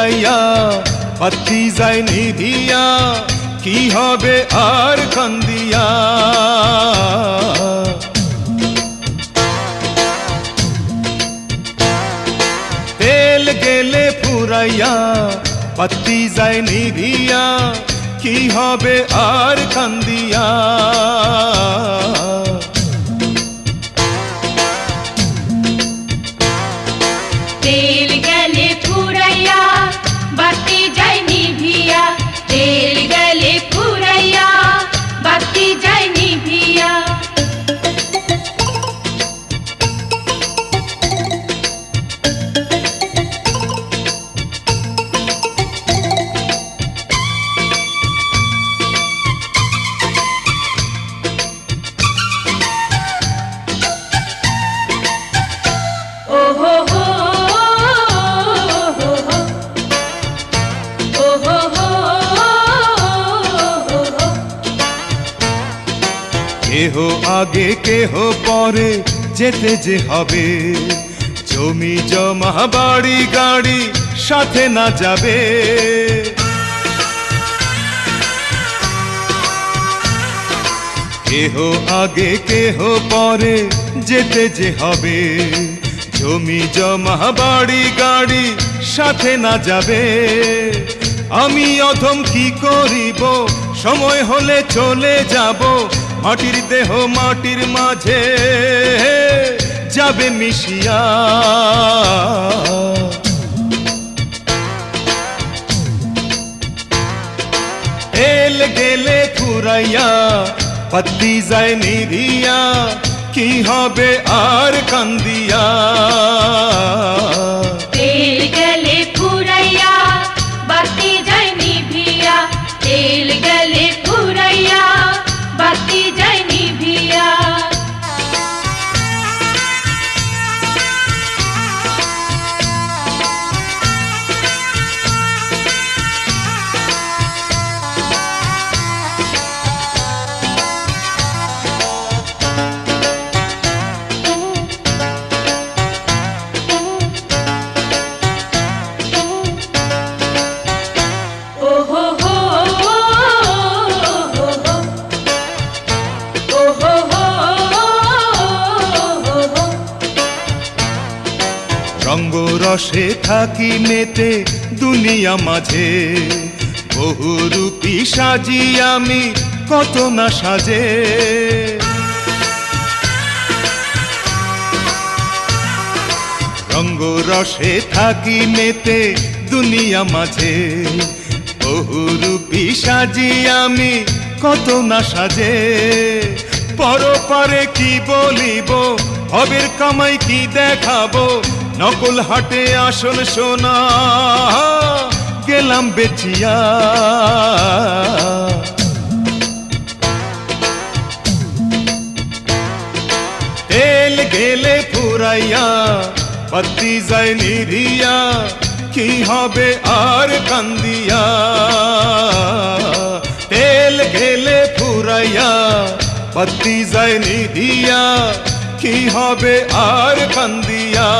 ফুরাইয়া বাতি যায় নিভিয়া কি হবে আর কান্দিয়া। তেল গেলে ফুরাইয়া বাতি যায় নিভিয়া কি হবে আর কান্দিয়া। তেল গেলে ফুরাইয়া বাতি যায় নিভিয়া, তেল গেলে ফুরাইয়া বাতি যায় নিভিয়া। কেহ আগে কেহ পরে যেতে যে হবে, জমি জমা বাড়ি গাড়ি সাথে না যাবে। কেহ আগে কেহ পরে যেতে যে হবে, জমি জমা বাড়ি গাড়ি সাথে না যাবে। আমি অধম কি করিব, সময় হলে চলে যাব, মাটির দেহ মাটির মাঝে যাবে মিশিয়া। তেল গেলে ফুরাইয়া বাতি যায় নিভিয়া কি হবে আর কান্দিয়া। তেল গেলে ফুরাইয়া বাতি যায় নিভিয়া, তেল গেলে ফুরাইয়া বাতি যায় নিভিয়া। রঙ্গ রসে থাকি মেতে দুনিয়া মাঝে, বহুরূপী সাজি আমি কত না সাজে। রঙ্গ রসে থাকি মেতে দুনিয়া মাঝে, বহুরূপী সাজি আমি কত না সাজে। পরপারে কি বলিব, হবের কামাই কি দেখাবো, নকল হাটে আসল সোনা গেলাম বেচিয়া। তেল গেলে ফুরাইয়া বাতি যায় নিভিয়া কি হবে আর কান্দিয়া। তেল গেলে ফুরাইয়া বাতি যায় নিভিয়া কি হবে আর কান্দিয়া।